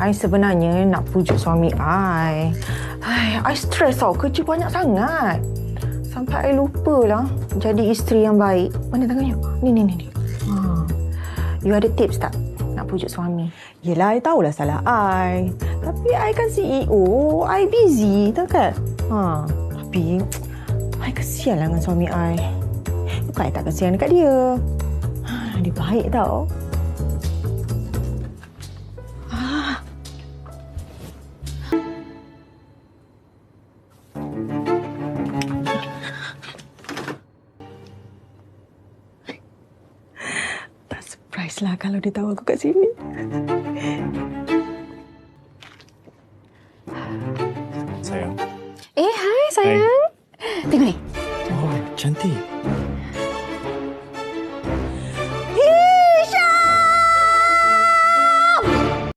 I sebenarnya nak pujuk suami I. I stres tau, kerja banyak sangat. Sampai I lupa lah jadi isteri yang baik. Mana tangannya? Ni. You ada tips tak nak pujuk suami? Yelah, I tahulah salah I. Tapi I kan CEO, I busy, tahu kan? Tapi I kesian lah dengan suami I. Bukan I tak kesian dekat dia. Dia baik tau. Tak surprise lah kalau dia tahu aku kat sini.